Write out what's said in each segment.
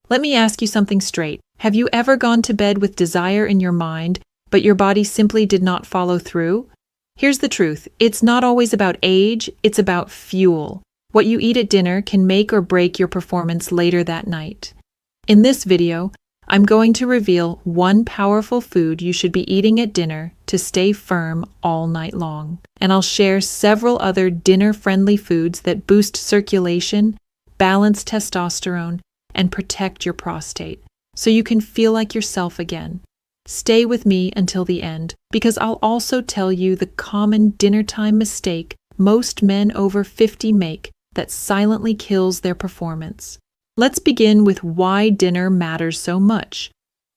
Let me ask you something straight. Have you ever gone to bed with desire in your mind, but your body simply did not follow through? Here's the truth. It's not always about age, it's about fuel. What you eat at dinner can make or break your performance later that night. In this video, I'm going to reveal one powerful food you should be eating at dinner to stay firm all night long. And I'll share several other dinner-friendly foods that boost circulation, balance testosterone, and protect your prostate, so you can feel like yourself again. Stay with me until the end, because I'll also tell you the common dinner time mistake most men over 50 make that silently kills their performance. Let's begin with why dinner matters so much.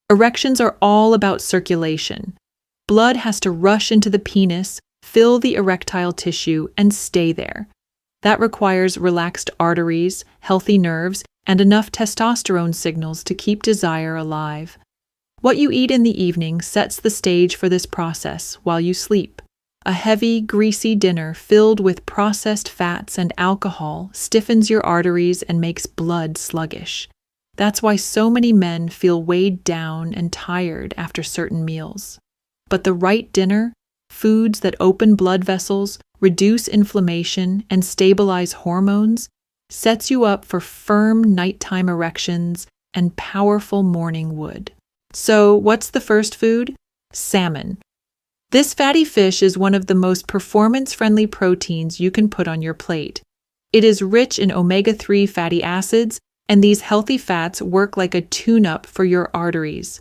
Erections are all about circulation. Blood has to rush into the penis, fill the erectile tissue, and stay there. That requires relaxed arteries, healthy nerves, and enough testosterone signals to keep desire alive. What you eat in the evening sets the stage for this process while you sleep. A heavy, greasy dinner filled with processed fats and alcohol stiffens your arteries and makes blood sluggish. That's why so many men feel weighed down and tired after certain meals. But the right dinner, foods that open blood vessels, reduce inflammation, and stabilize hormones, sets you up for firm nighttime erections and powerful morning wood. So, what's the first food? Salmon. This fatty fish is one of the most performance-friendly proteins you can put on your plate. It is rich in omega-3 fatty acids, and these healthy fats work like a tune-up for your arteries.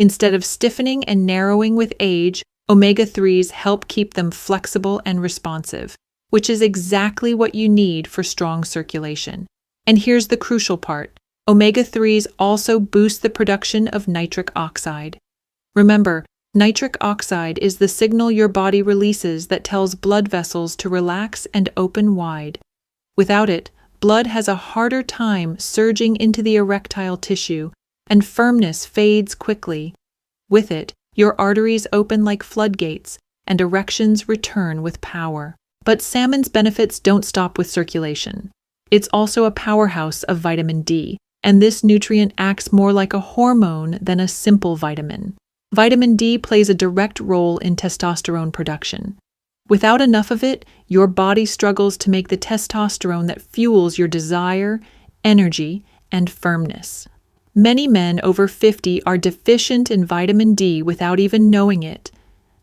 Instead of stiffening and narrowing with age, omega-3s help keep them flexible and responsive, which is exactly what you need for strong circulation. And here's the crucial part. Omega-3s also boost the production of nitric oxide. Remember, nitric oxide is the signal your body releases that tells blood vessels to relax and open wide. Without it, blood has a harder time surging into the erectile tissue, and firmness fades quickly. With it, your arteries open like floodgates, and erections return with power. But salmon's benefits don't stop with circulation. It's also a powerhouse of vitamin D, and this nutrient acts more like a hormone than a simple vitamin. Vitamin D plays a direct role in testosterone production. Without enough of it, your body struggles to make the testosterone that fuels your desire, energy, and firmness. Many men over 50 are deficient in vitamin D without even knowing it.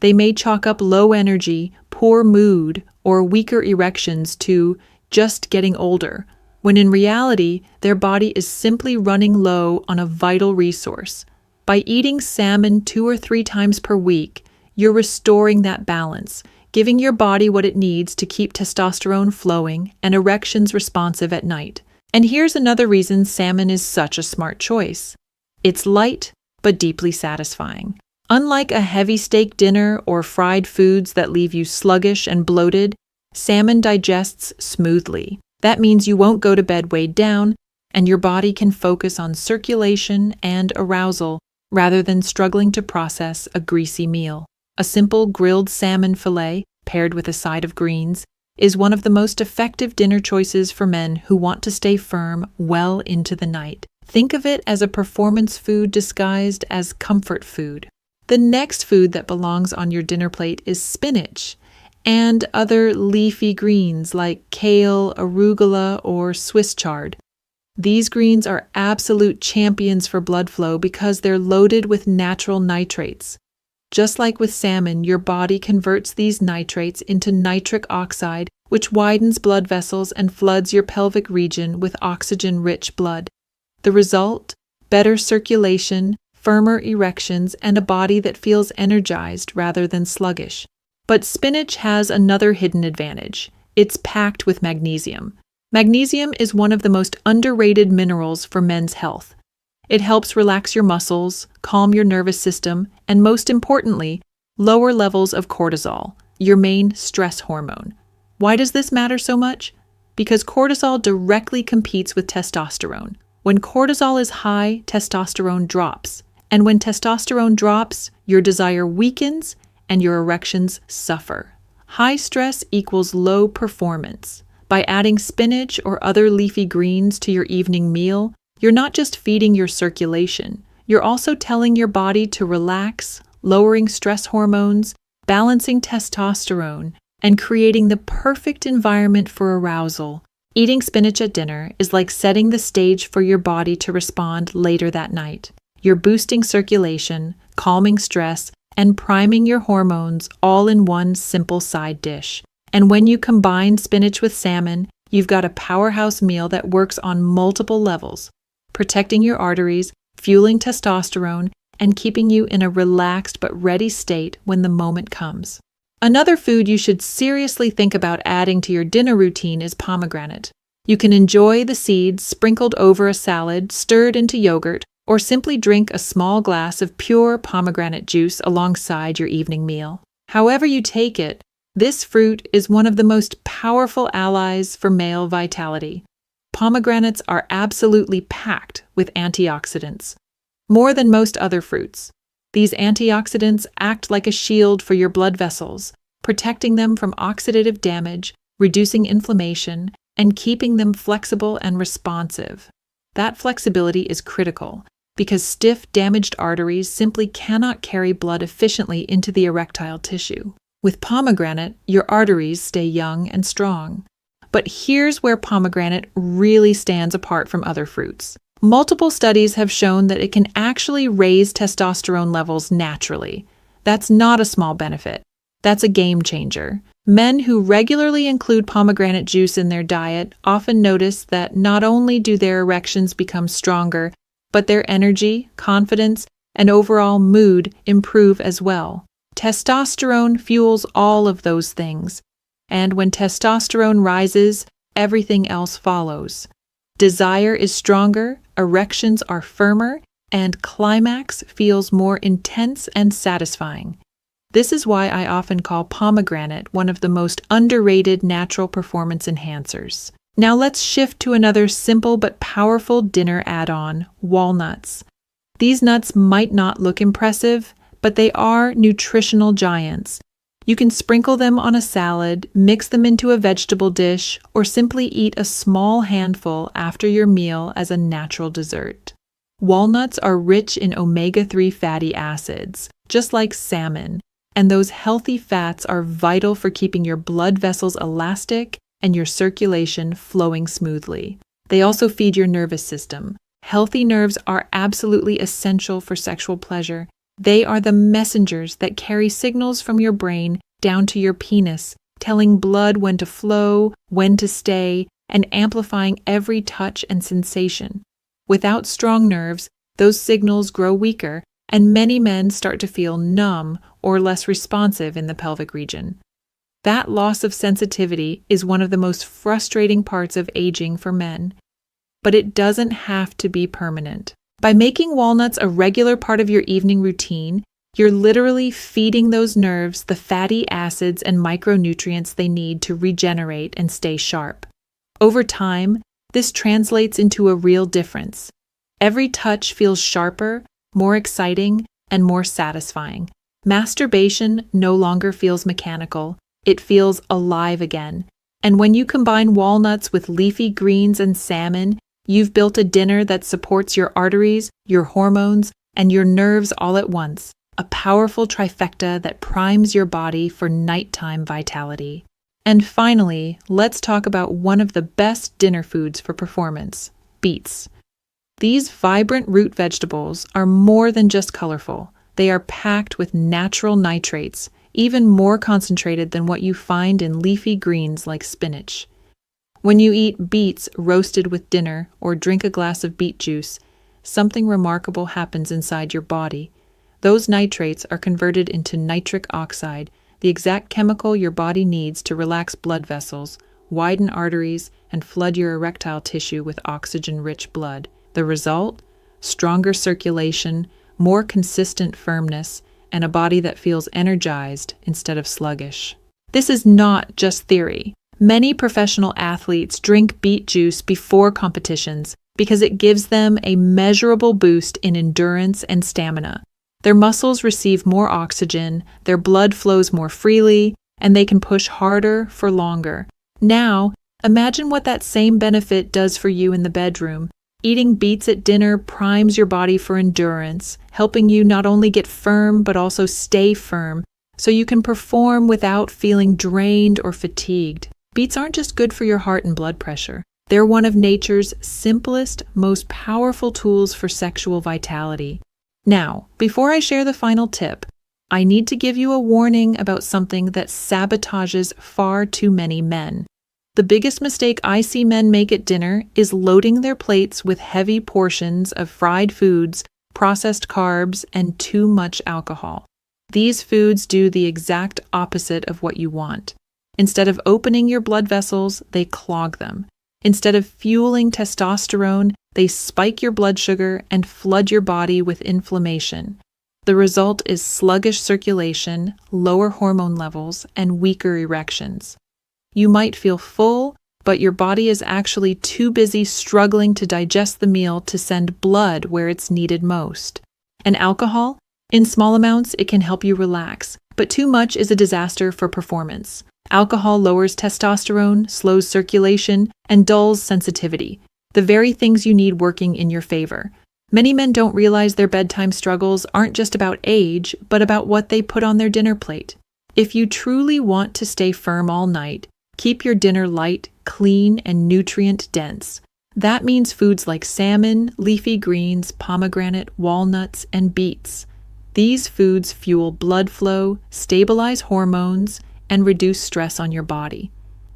They may chalk up low energy, poor mood, or weaker erections to just getting older, when in reality, their body is simply running low on a vital resource. By eating salmon 2 or 3 times per week, you're restoring that balance, giving your body what it needs to keep testosterone flowing and erections responsive at night. And here's another reason salmon is such a smart choice. It's light, but deeply satisfying. Unlike a heavy steak dinner or fried foods that leave you sluggish and bloated, salmon digests smoothly. That means you won't go to bed weighed down, and your body can focus on circulation and arousal rather than struggling to process a greasy meal. A simple grilled salmon fillet, paired with a side of greens, is one of the most effective dinner choices for men who want to stay firm well into the night. Think of it as a performance food disguised as comfort food. The next food that belongs on your dinner plate is spinach, and other leafy greens like kale, arugula, or Swiss chard. These greens are absolute champions for blood flow because they're loaded with natural nitrates. Just like with salmon, your body converts these nitrates into nitric oxide, which widens blood vessels and floods your pelvic region with oxygen-rich blood. The result? Better circulation, firmer erections, and a body that feels energized rather than sluggish. But spinach has another hidden advantage. It's packed with magnesium. Magnesium is one of the most underrated minerals for men's health. It helps relax your muscles, calm your nervous system, and most importantly, lower levels of cortisol, your main stress hormone. Why does this matter so much? Because cortisol directly competes with testosterone. When cortisol is high, testosterone drops. And when testosterone drops, your desire weakens and your erections suffer. High stress equals low performance. By adding spinach or other leafy greens to your evening meal, You're not just feeding your circulation, you're also telling your body to relax, lowering stress hormones, balancing testosterone, and creating the perfect environment for arousal. Eating spinach at dinner is like setting the stage for your body to respond later that night. You're boosting circulation, calming stress, and priming your hormones all in one simple side dish. And when you combine spinach with salmon, you've got a powerhouse meal that works on multiple levels, protecting your arteries, fueling testosterone, and keeping you in a relaxed but ready state when the moment comes. Another food you should seriously think about adding to your dinner routine is pomegranate. You can enjoy the seeds sprinkled over a salad, stirred into yogurt, or simply drink a small glass of pure pomegranate juice alongside your evening meal. However you take it, this fruit is one of the most powerful allies for male vitality. Pomegranates are absolutely packed with antioxidants, more than most other fruits. These antioxidants act like a shield for your blood vessels, protecting them from oxidative damage, reducing inflammation, and keeping them flexible and responsive. That flexibility is critical because stiff, damaged arteries simply cannot carry blood efficiently into the erectile tissue. With pomegranate, your arteries stay young and strong. But here's where pomegranate really stands apart from other fruits. Multiple studies have shown that it can actually raise testosterone levels naturally. That's not a small benefit. That's a game changer. Men who regularly include pomegranate juice in their diet often notice that not only do their erections become stronger, but their energy, confidence, and overall mood improve as well. Testosterone fuels all of those things, and when testosterone rises, everything else follows. Desire is stronger, erections are firmer, and climax feels more intense and satisfying. This is why I often call pomegranate one of the most underrated natural performance enhancers. Now let's shift to another simple but powerful dinner add-on, walnuts. These nuts might not look impressive, but they are nutritional giants. You can sprinkle them on a salad, mix them into a vegetable dish, or simply eat a small handful after your meal as a natural dessert. Walnuts are rich in omega-3 fatty acids, just like salmon, and those healthy fats are vital for keeping your blood vessels elastic and your circulation flowing smoothly. They also feed your nervous system. Healthy nerves are absolutely essential for sexual pleasure. They are the messengers that carry signals from your brain down to your penis, telling blood when to flow, when to stay, and amplifying every touch and sensation. Without strong nerves, those signals grow weaker, and many men start to feel numb or less responsive in the pelvic region. That loss of sensitivity is one of the most frustrating parts of aging for men. But it doesn't have to be permanent. By making walnuts a regular part of your evening routine, you're literally feeding those nerves the fatty acids and micronutrients they need to regenerate and stay sharp. Over time, this translates into a real difference. Every touch feels sharper, more exciting, and more satisfying. Masturbation no longer feels mechanical. It feels alive again. And when you combine walnuts with leafy greens and salmon, you've built a dinner that supports your arteries, your hormones, and your nerves all at once. A powerful trifecta that primes your body for nighttime vitality. And finally, let's talk about one of the best dinner foods for performance, beets. These vibrant root vegetables are more than just colorful. They are packed with natural nitrates, even more concentrated than what you find in leafy greens like spinach. When you eat beets roasted with dinner or drink a glass of beet juice, something remarkable happens inside your body. Those nitrates are converted into nitric oxide, the exact chemical your body needs to relax blood vessels, widen arteries, and flood your erectile tissue with oxygen-rich blood. The result? Stronger circulation, more consistent firmness, and a body that feels energized instead of sluggish. This is not just theory. Many professional athletes drink beet juice before competitions because it gives them a measurable boost in endurance and stamina. Their muscles receive more oxygen, their blood flows more freely, and they can push harder for longer. Now, imagine what that same benefit does for you in the bedroom. Eating beets at dinner primes your body for endurance, helping you not only get firm but also stay firm so you can perform without feeling drained or fatigued. Beets aren't just good for your heart and blood pressure. They're one of nature's simplest, most powerful tools for sexual vitality. Now, before I share the final tip, I need to give you a warning about something that sabotages far too many men. The biggest mistake I see men make at dinner is loading their plates with heavy portions of fried foods, processed carbs, and too much alcohol. These foods do the exact opposite of what you want. Instead of opening your blood vessels, they clog them. Instead of fueling testosterone, they spike your blood sugar and flood your body with inflammation. The result is sluggish circulation, lower hormone levels, and weaker erections. You might feel full, but your body is actually too busy struggling to digest the meal to send blood where it's needed most. And alcohol? In small amounts, it can help you relax, but too much is a disaster for performance. Alcohol lowers testosterone, slows circulation, and dulls sensitivity, the very things you need working in your favor. Many men don't realize their bedtime struggles aren't just about age, but about what they put on their dinner plate. If you truly want to stay firm all night, keep your dinner light, clean, and nutrient-dense. That means foods like salmon, leafy greens, pomegranate, walnuts, and beets. These foods fuel blood flow, stabilize hormones, and reduce stress on your body.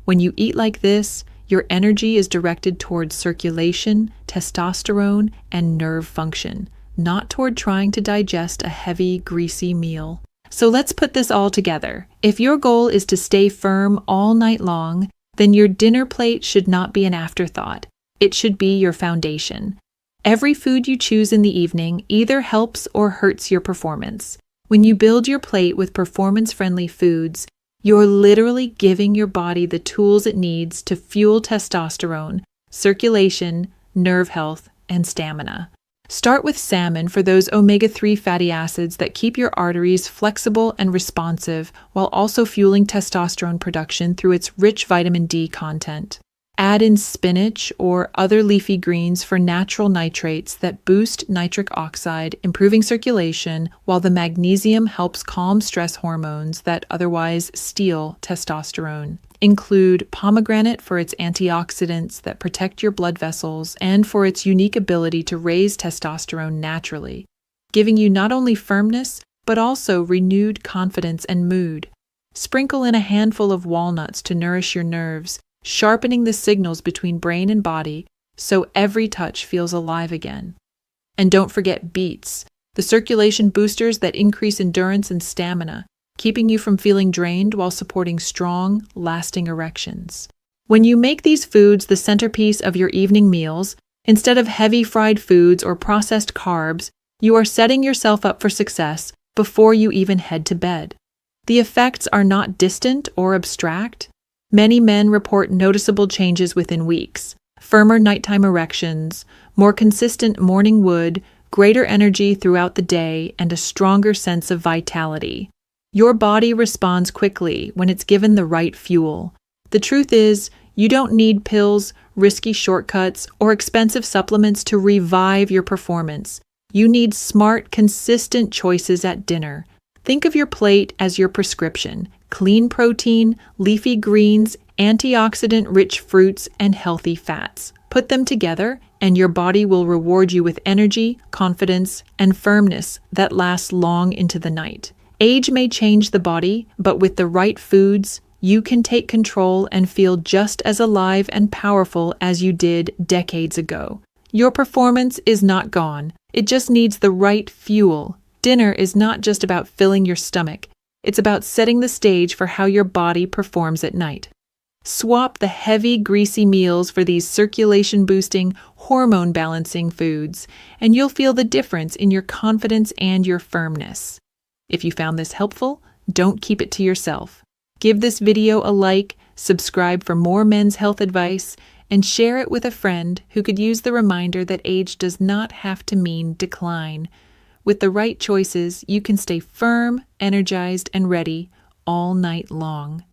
When you eat like this, your energy is directed towards circulation, testosterone, and nerve function, not toward trying to digest a heavy, greasy meal. So let's put this all together. If your goal is to stay firm all night long, then your dinner plate should not be an afterthought. It should be your foundation. Every food you choose in the evening either helps or hurts your performance. When you build your plate with performance-friendly foods, you're literally giving your body the tools it needs to fuel testosterone, circulation, nerve health, and stamina. Start with salmon for those omega-3 fatty acids that keep your arteries flexible and responsive while also fueling testosterone production through its rich vitamin D content. Add in spinach or other leafy greens for natural nitrates that boost nitric oxide, improving circulation, while the magnesium helps calm stress hormones that otherwise steal testosterone. Include pomegranate for its antioxidants that protect your blood vessels and for its unique ability to raise testosterone naturally, giving you not only firmness, but also renewed confidence and mood. Sprinkle in a handful of walnuts to nourish your nerves, sharpening the signals between brain and body so every touch feels alive again. And don't forget beets, the circulation boosters that increase endurance and stamina, keeping you from feeling drained while supporting strong, lasting erections. When you make these foods the centerpiece of your evening meals, instead of heavy fried foods or processed carbs, you are setting yourself up for success before you even head to bed. The effects are not distant or abstract. Many men report noticeable changes within weeks: firmer nighttime erections, more consistent morning wood, greater energy throughout the day, and a stronger sense of vitality. Your body responds quickly when it's given the right fuel. The truth is, you don't need pills, risky shortcuts, or expensive supplements to revive your performance. You need smart, consistent choices at dinner. Think of your plate as your prescription: clean protein, leafy greens, antioxidant-rich fruits, and healthy fats. Put them together, and your body will reward you with energy, confidence, and firmness that lasts long into the night. Age may change the body, but with the right foods, you can take control and feel just as alive and powerful as you did decades ago. Your performance is not gone. It just needs the right fuel. Dinner is not just about filling your stomach. It's about setting the stage for how your body performs at night. Swap the heavy, greasy meals for these circulation-boosting, hormone-balancing foods, and you'll feel the difference in your confidence and your firmness. If you found this helpful, don't keep it to yourself. Give this video a like, subscribe for more men's health advice, and share it with a friend who could use the reminder that age does not have to mean decline. With the right choices, you can stay firm, energized, and ready all night long.